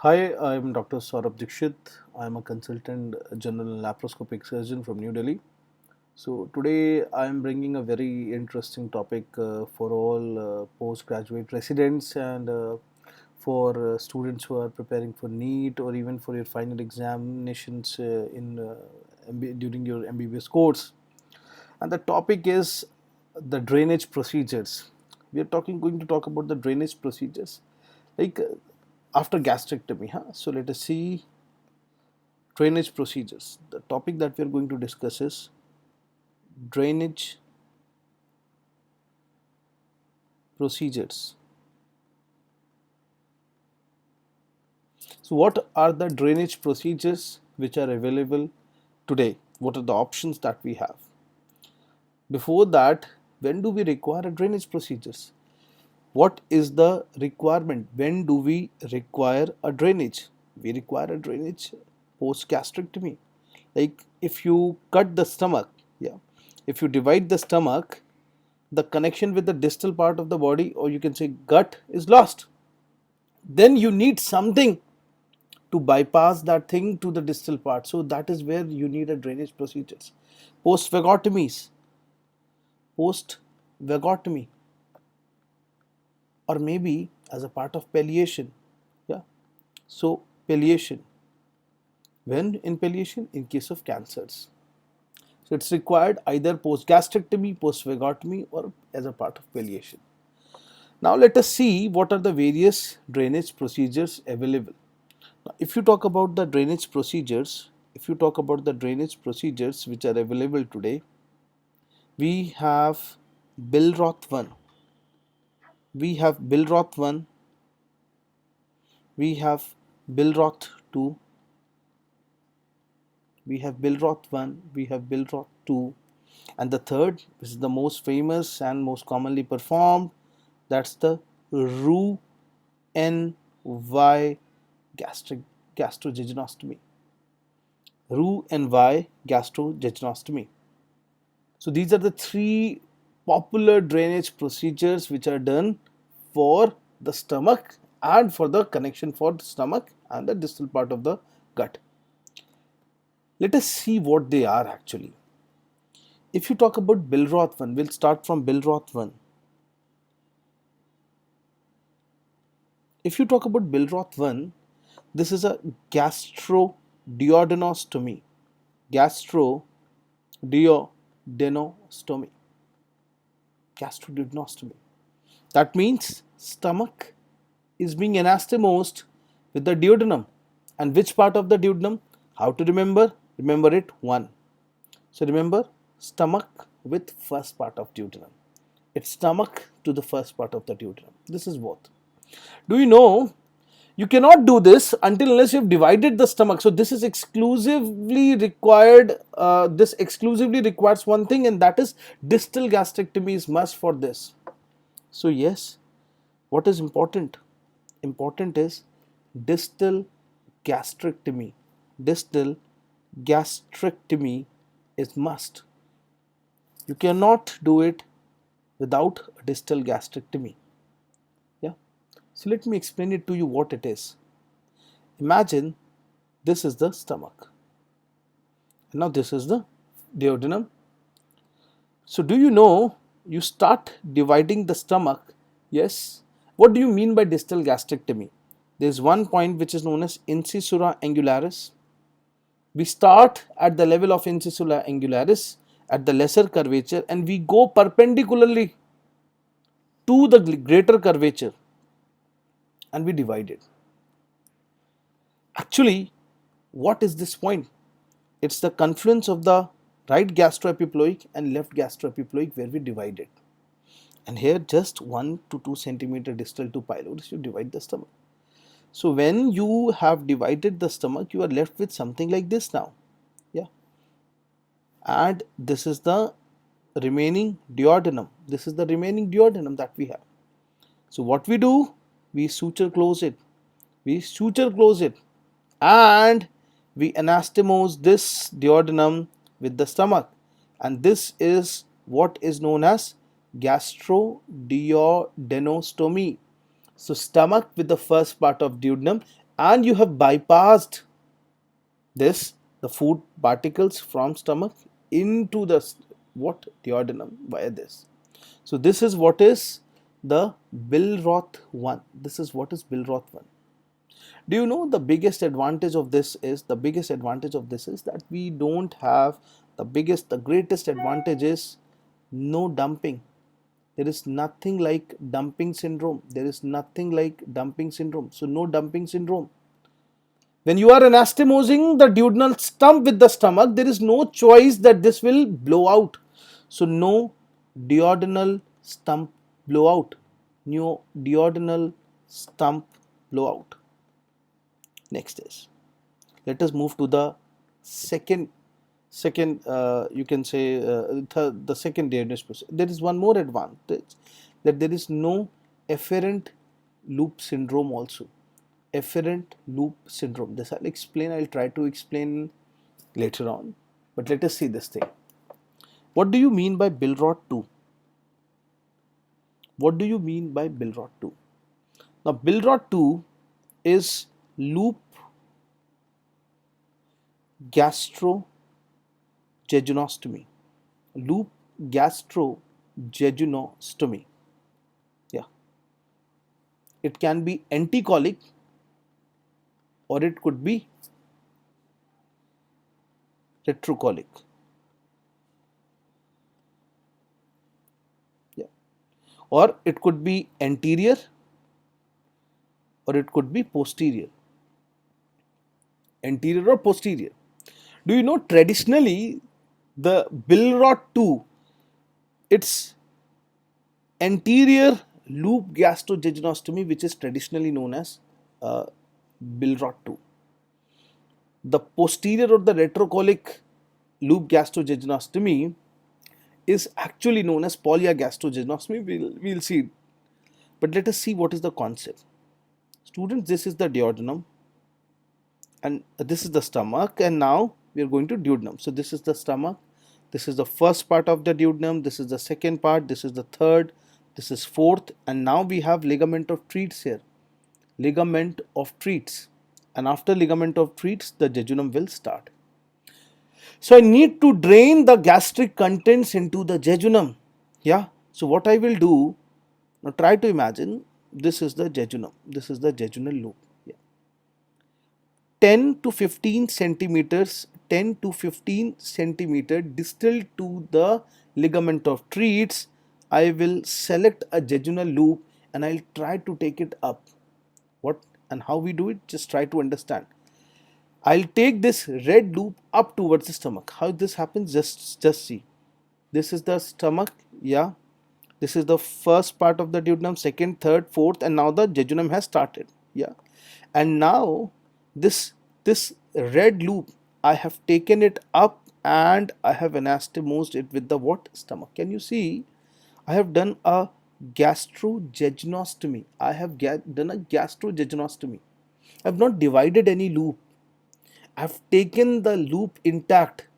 Hi, I'm Dr. Saurabh Dikshit. I'm a consultant general laparoscopic surgeon from New Delhi. So, today I'm bringing a very interesting topic for all postgraduate residents and for students who are preparing for NEET or even for your final examinations during your MBBS course. And the topic is the drainage procedures. We are going to talk about the drainage procedures like after gastrectomy. So let us see drainage procedures. The topic that we are going to discuss is drainage procedures. So what are the drainage procedures which are available today? What are the options that we have? Before that, when do we require a drainage procedures? What is the requirement? When do we require a drainage? We require a drainage post gastrectomy. Like if you cut the stomach, yeah, if you divide the stomach, the connection with the distal part of the body, or you can say gut, is lost. Then you need something to bypass that thing to the distal part. So that is where you need a drainage procedures. Post vagotomies, post vagotomy, or maybe as a part of palliation. Yeah. So palliation. When in palliation? In case of cancers. So it's required either post gastrectomy, post vagotomy, or as a part of palliation. Now let us see what are the various drainage procedures available. Now, if you talk about the drainage procedures, which are available today, we have Billroth 1, we have Billroth 1, we have Billroth 2, we have Billroth 1, we have Billroth 2, and the third, which is the most famous and most commonly performed, that's the Roux en Y gastric gastrojejunostomy. Roux en Y gastrojejunostomy. So these are the three popular drainage procedures which are done for the stomach and for the connection for the stomach and the distal part of the gut. Let us see what they are actually. If you talk about Billroth 1, we'll start from Billroth 1. If you talk about Billroth 1, this is a gastroduodenostomy. Gastroduodenostomy. Gastroduodenostomy. That means stomach is being anastomosed with the duodenum. And which part of the duodenum? How to remember? Remember it 1. So remember stomach with first part of duodenum. It's stomach to the first part of the duodenum. This is both. Do you know you cannot do this until unless you have divided the stomach? So this is exclusively required. This exclusively requires one thing, and that is distal gastrectomy is must for this. So yes, what is important? Important is distal gastrectomy. Distal gastrectomy is must. You cannot do it without a distal gastrectomy. Yeah. So let me explain it to you what it is. Imagine this is the stomach. And now this is the duodenum. So do you know you start dividing the stomach? Yes. What do you mean by distal gastrectomy? There is one point which is known as incisura angularis. We start at the level of incisura angularis at the lesser curvature and we go perpendicularly to the greater curvature and we divide it. Actually, what is this point? It's the confluence of the right gastroepiploic and left gastroepiploic where we divide it. And here just 1 to 2 centimeter distal to pylorus, you divide the stomach. So when you have divided the stomach, you are left with something like this now. Yeah. And this is the remaining duodenum. This is the remaining duodenum that we have. So what we do? We suture close it. We suture close it. And we anastomose this duodenum with the stomach. And this is what is known as gastroduodenostomy. So stomach with the first part of duodenum and you have bypassed this, the food particles from stomach into the what, duodenum, via this. So this is what is the Billroth 1. This is what is Billroth 1. Do you know the biggest advantage of this is, that we don't have the greatest advantage is no dumping. There is nothing like dumping syndrome. So no dumping syndrome. When you are anastomosing the duodenal stump with the stomach, there is no choice that this will blow out. So no duodenal stump blowout. No duodenal stump blowout. Next is, let us move to the second you can say the second diagnosis process. There is one more advantage, that there is no efferent loop syndrome also. Efferent loop syndrome, this I'll try to explain later on, but let us see this thing. What do you mean by Billroth 2? What do you mean by Billroth 2? Now Billroth 2 is loop gastrojejunostomy. Loop gastrojejunostomy. Yeah. It can be anticolic or it could be retrocolic. Yeah. Or it could be anterior or it could be posterior. Anterior or posterior. Do you know traditionally the Billroth 2, it's anterior loop gastrojejunostomy, which is traditionally known as Billroth 2. The posterior or the retrocolic loop gastrojejunostomy is actually known as polya gastrojejunostomy. We'll see. But let us see what is the concept. Students, this is the duodenum and this is the stomach, and now we are going to duodenum. So this is the stomach, this is the first part of the duodenum, this is the second part, this is the third, this is fourth, and now we have ligament of Treats here. Ligament of Treats, and after ligament of Treats the jejunum will start. So I need to drain the gastric contents into the jejunum. Yeah. So what I will do, now try to imagine, this is the jejunum, this is the jejunal loop. Yeah. 10 to 15 centimeters, 10 to 15 centimeter distal to the ligament of Treats, I will select a jejunal loop and I'll try to take it up. What and how we do it, just try to understand. I'll take this red loop up towards the stomach. How this happens, just see. This is the stomach, yeah. This is the first part of the duodenum, second, third, fourth, and now the jejunum has started, yeah. And now this red loop, I have taken it up and I have anastomosed it with the what? Stomach. Can you see? I have done a gastrojejunostomy. I have done a gastrojejunostomy. I have not divided any loop. I have taken the loop intact,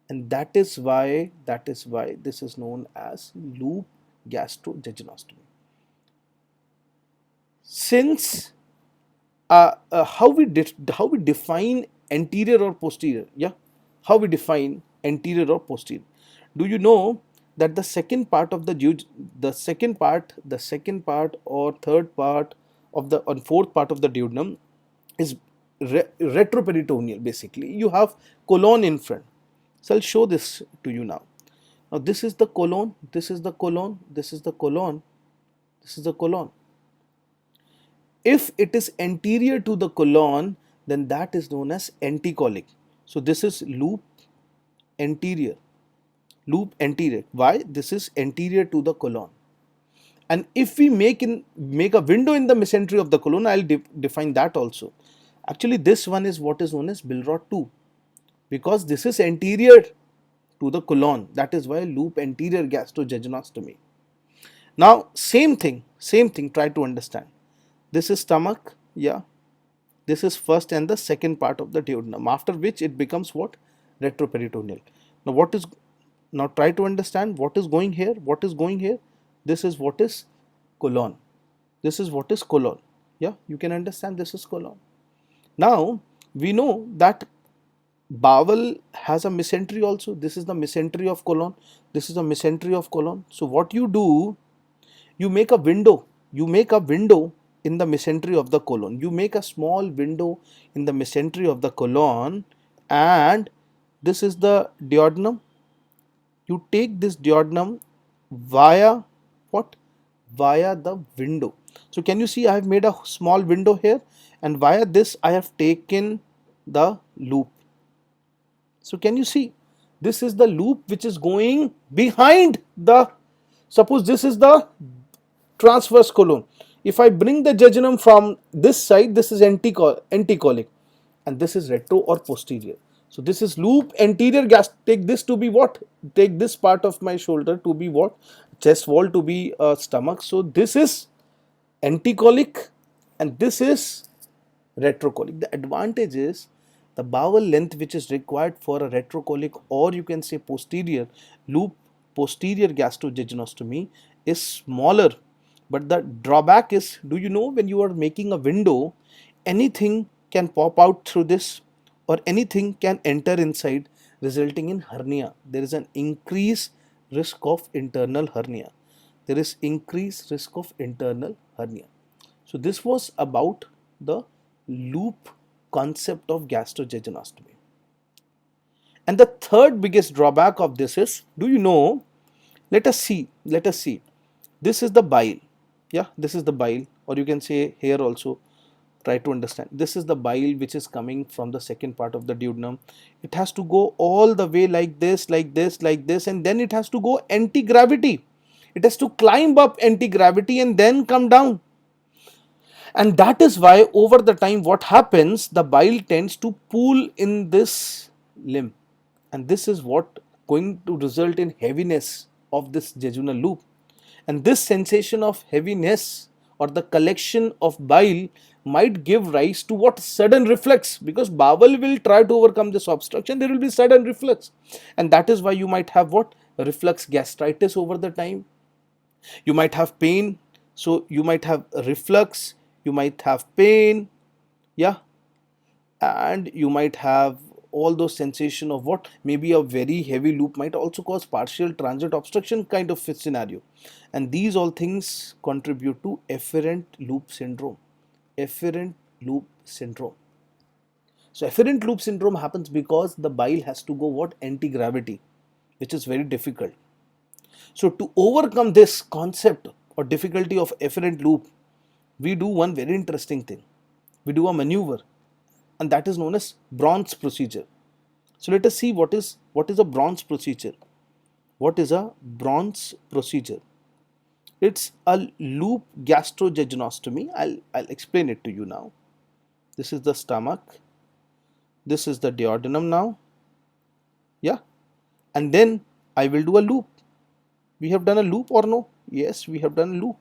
and that is why this is known as loop gastrojejunostomy. Since how we define anterior or posterior, yeah, how we define anterior or posterior. Do you know that the second part of the second part or third part of the fourth part of the duodenum is retroperitoneal? Basically you have colon in front. So I'll show this to you now. Now this is the colon, this is the colon, this is the colon, this is the colon. If it is anterior to the colon, then that is known as anticolic. So this is loop anterior. Loop anterior. Why? This is anterior to the colon. And if we make a window in the mesentery of the colon, I'll define that also. Actually, this one is what is known as Billroth 2, because this is anterior to the colon. That is why loop anterior gastrojejunostomy. Now, same thing, try to understand. This is stomach, yeah. This is first and the second part of the duodenum, after which it becomes what? Retroperitoneal. Now try to understand what is going here, This is what is colon. This is what is colon. Yeah, you can understand this is colon. Now we know that bowel has a mesentery also. This is the mesentery of colon. This is the mesentery of colon. So what you do, you make a window. You make a window in the mesentery of the colon. You make a small window in the mesentery of the colon, and this is the duodenum. You take this duodenum via what? Via the window. So can you see I have made a small window here, and via this I have taken the loop. So can you see, this is the loop which is going behind the, suppose this is the transverse colon. If I bring the jejunum from this side, this is anticolic, and this is retro or posterior. So this is loop anterior gas. Take this to be what? Take this part of my shoulder to be what? Chest wall to be stomach. So this is anticolic and this is retrocolic. The advantage is the bowel length which is required for a retrocolic, or you can say posterior loop, posterior gastrojejunostomy, is smaller. But the drawback is, do you know, when you are making a window, anything can pop out through this or anything can enter inside, resulting in hernia. There is an increased risk of internal hernia. There is increased risk of internal hernia. So this was about the loop concept of gastrojejunostomy. And the third biggest drawback of this is, do you know, let us see, this is the bile. Yeah, this is the bile, or you can say here also, try to understand. This is the bile which is coming from the second part of the duodenum. It has to go all the way like this, like this, like this, and then it has to go anti-gravity. It has to climb up anti-gravity and then come down. And that is why over the time what happens, the bile tends to pool in this limb, and this is what going to result in heaviness of this jejunal loop. And this sensation of heaviness or the collection of bile might give rise to what? Sudden reflux, because bowel will try to overcome this obstruction. There will be sudden reflux, and that is why you might have what? Reflux gastritis over the time. You might have pain, so you might have reflux, you might have pain, yeah, and you might have all those sensation of what? Maybe a very heavy loop might also cause partial transit obstruction kind of scenario. And these all things contribute to efferent loop syndrome. Efferent loop syndrome. So efferent loop syndrome happens because the bile has to go what? Anti-gravity, which is very difficult. So to overcome this concept or difficulty of efferent loop, we do one very interesting thing. We do a maneuver, and that is known as Brown's procedure. So let us see what is a Brown's procedure. What is a Brown's procedure? It's a loop gastrojejunostomy. I'll explain it to you now. This is the stomach. This is the duodenum now. Yeah. And then I will do a loop. We have done a loop or no? Yes, we have done a loop.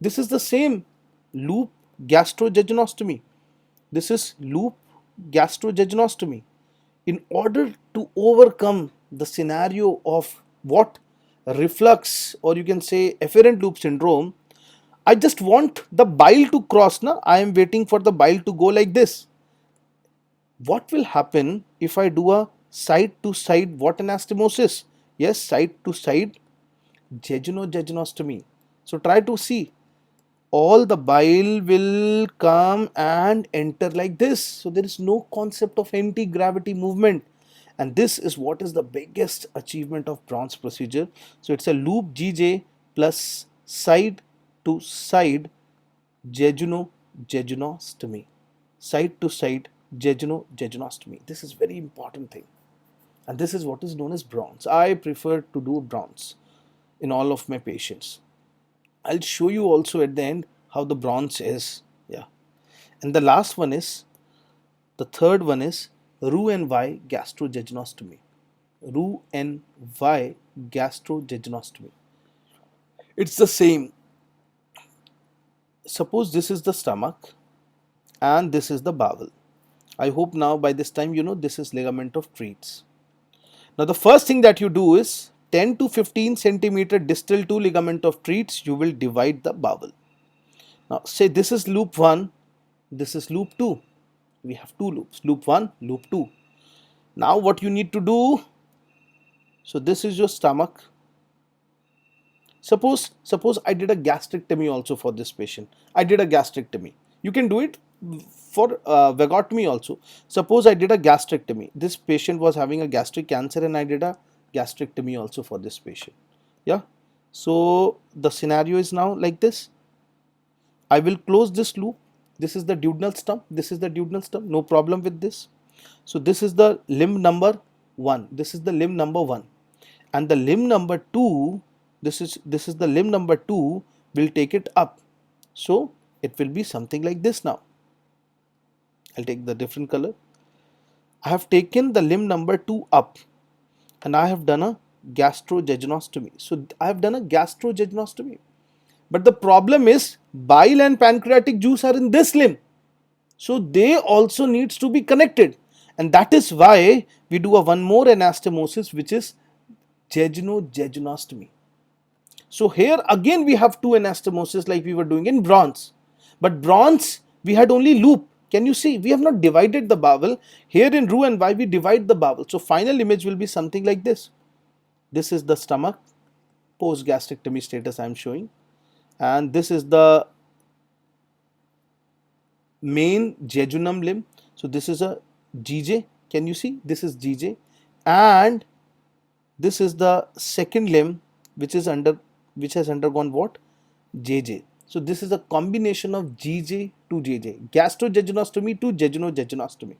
This is the same loop gastrojejunostomy. This is loop gastrojejunostomy. In order to overcome the scenario of what? Reflux, or you can say efferent loop syndrome, I just want the bile to cross. Now I am waiting for the bile to go like this. What will happen if I do a side to side what anastomosis? Yes, side to side jejunojejunostomy. So try to see, all the bile will come and enter like this. So there is no concept of anti-gravity movement. And this is what is the biggest achievement of Brown's procedure. So it's a loop GJ plus side to side jejunojejunostomy. Side to side jejunojejunostomy. This is very important thing. And this is what is known as Brown's. I prefer to do Brown's in all of my patients. I'll show you also at the end how the Brown's is. Yeah. And the last one is, the third one is Roux-en-Y gastrojejunostomy. Roux-en-Y gastrojejunostomy. It's the same. Suppose this is the stomach and this is the bowel. I hope now by this time you know this is ligament of Treitz. Now the first thing that you do is 10 to 15 centimeter distal to ligament of Treitz, you will divide the bowel. Now say this is loop 1, this is loop 2. We have two loops, loop 1, loop 2. Now what you need to do, so this is your stomach. Suppose I did a gastrectomy also for this patient. I did a gastrectomy. You can do it for vagotomy also. Suppose I did a gastrectomy. This patient was having a gastric cancer and I did a gastrectomy also for this patient. Yeah. So the scenario is now like this. I will close this loop. This is the duodenal stump. This is the duodenal stump. No problem with this. So this is the limb number 1. This is the limb number 1. And the limb number 2, this is the limb number 2, will take it up. So it will be something like this now. I'll take the different color. I have taken the limb number 2 up and I have done a gastrojejunostomy. So I have done a gastrojejunostomy. But the problem is bile and pancreatic juice are in this limb. So they also needs to be connected. And that is why we do a one more anastomosis, which is jejunojejunostomy. So here again we have two anastomosis like we were doing in bronze. But bronze we had only loop. Can you see? We have not divided the bowel. Here in Roux-en-Y we divide the bowel. So final image will be something like this. This is the stomach post gastrectomy status I am showing. And this is the main jejunum limb. So this is a GJ. Can you see? This is GJ. And this is the second limb which has undergone what? JJ. So this is a combination of GJ to JJ. Gastrojejunostomy to jejunojejunostomy.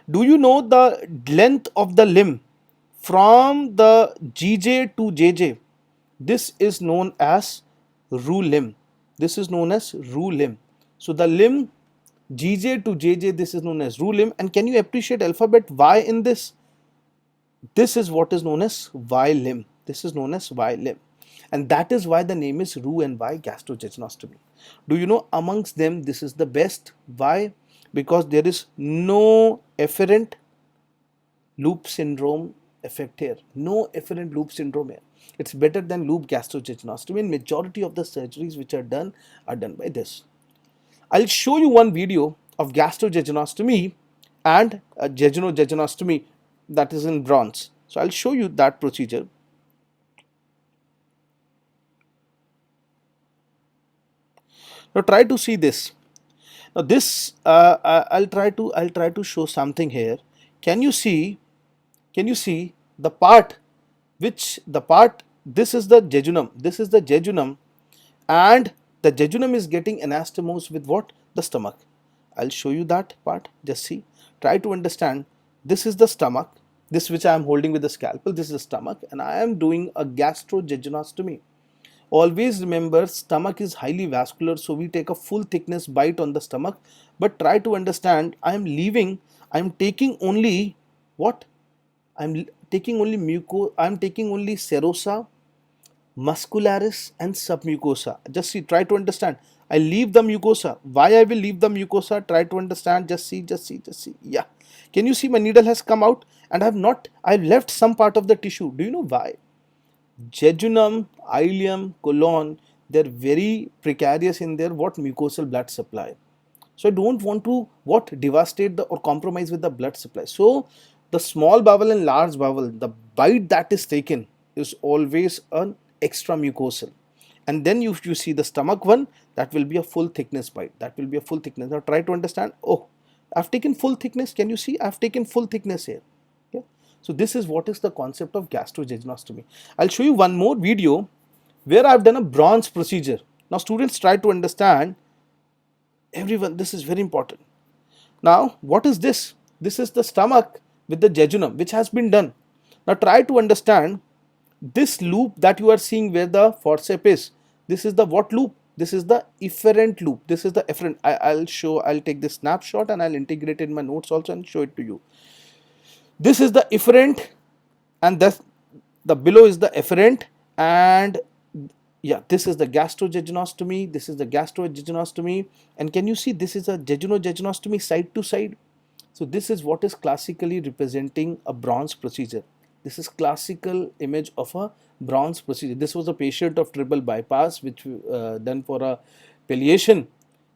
Do you know the length of the limb from the GJ to JJ? This is known as Roux limb. This is known as Roux limb. So the limb GJ to JJ, this is known as Roux limb. And can you appreciate alphabet Y in this? This is what is known as Y limb. This is known as Y limb. And that is why the name is Roux-en-Y gastrojejunostomy. Do you know amongst them this is the best? Why? Because there is no efferent loop syndrome effect here. No efferent loop syndrome here. It's better than loop gastrojejunostomy, and majority of the surgeries which are done by this. I'll show you one video of gastrojejunostomy and jejunojejunostomy, that is in bronze. So I'll show you that procedure. Now try to see this. Now this I'll try to show something here. Can you see the part this is the jejunum. This is the jejunum, and the jejunum is getting anastomosed with what? The stomach. I'll show you that part. Just see. Try to understand. This is the stomach. This which I am holding with the scalpel. This is the stomach, and I am doing a gastrojejunostomy. Always remember, stomach is highly vascular, so we take a full thickness bite on the stomach. But try to understand, I am taking only what? I am taking only serosa, muscularis and submucosa. Just see, try to understand. I leave the mucosa. Why I will leave the mucosa? Try to understand. Just see. Yeah. Can you see my needle has come out and I've left some part of the tissue. Do you know why? Jejunum, ileum, colon, they're very precarious in their mucosal blood supply. So I don't want to devastate or compromise with the blood supply. So the small bowel and large bowel, the bite that is taken is always an extra mucosal. And then you see the stomach one, that will be a full thickness bite. That will be a full thickness. Now try to understand. Oh, I've taken full thickness. Can you see? I've taken full thickness here. So this is what is the concept of gastrojejunostomy. I'll show you one more video where I've done a bronze procedure. Now students, try to understand. Everyone, this is very important. Now what is this? This is the stomach with the jejunum which has been done. Now try to understand this loop that you are seeing where the forceps is. This is the what loop? This is the efferent loop. This is the efferent. I'll take this snapshot and I'll integrate it in my notes also and show it to you. This is the efferent, and the below is the efferent, and yeah, this is the gastrojejunostomy. This is the gastrojejunostomy, and can you see this is a jejunojejunostomy side to side? So this is what is classically representing a bronze procedure. This is classical image of a bronze procedure. This was a patient of triple bypass which done for a palliation,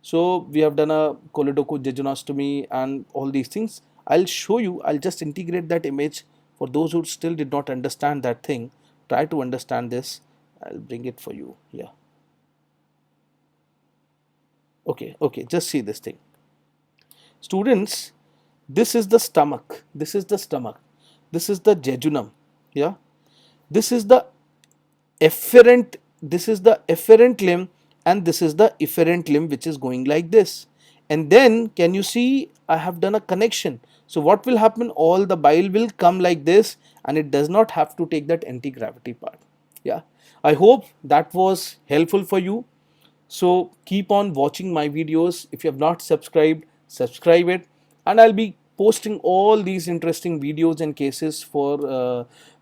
So we have done a Koledoku Jejunostomy and all these things. I'll show you, I'll just integrate that image for those who still did not understand that thing. Try to understand this. I'll bring it for you. Yeah. Okay, okay, just see this thing. Students, this is the stomach. This is the stomach. This is the jejunum. Yeah. This is the efferent, this is the efferent limb, and this is the efferent limb, which is going like this. And then can you see I have done a connection? So what will happen, all the bile will come like this, and it does not have to take that anti-gravity part. Yeah, I hope that was helpful for you. So keep on watching my videos. If you have not subscribed, subscribe it, and I'll be posting all these interesting videos and cases for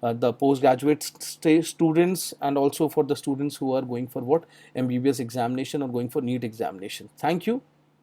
the postgraduate students, and also for the students who are going for what, MBBS examination or going for NEET examination. Thank you.